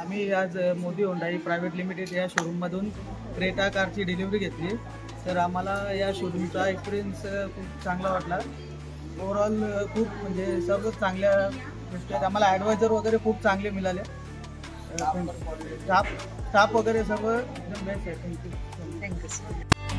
आम्ही आज Modi Hyundai private limited या शोरूममधून क्रेटा कारची डिलिव्हरी घेतली। तर आम्हाला या शोरूमचा एक्सपिरियन्स खूप चांगला वाटला। ओव्हरऑल खूप म्हणजे सर्व चांगल्या गोष्टी आहेत। आम्हाला ॲडवायझर वगैरे खूप चांगले मिळाले। स्टाफ वगैरे सर्व एकदम बेस्ट आहे। थँक्यू।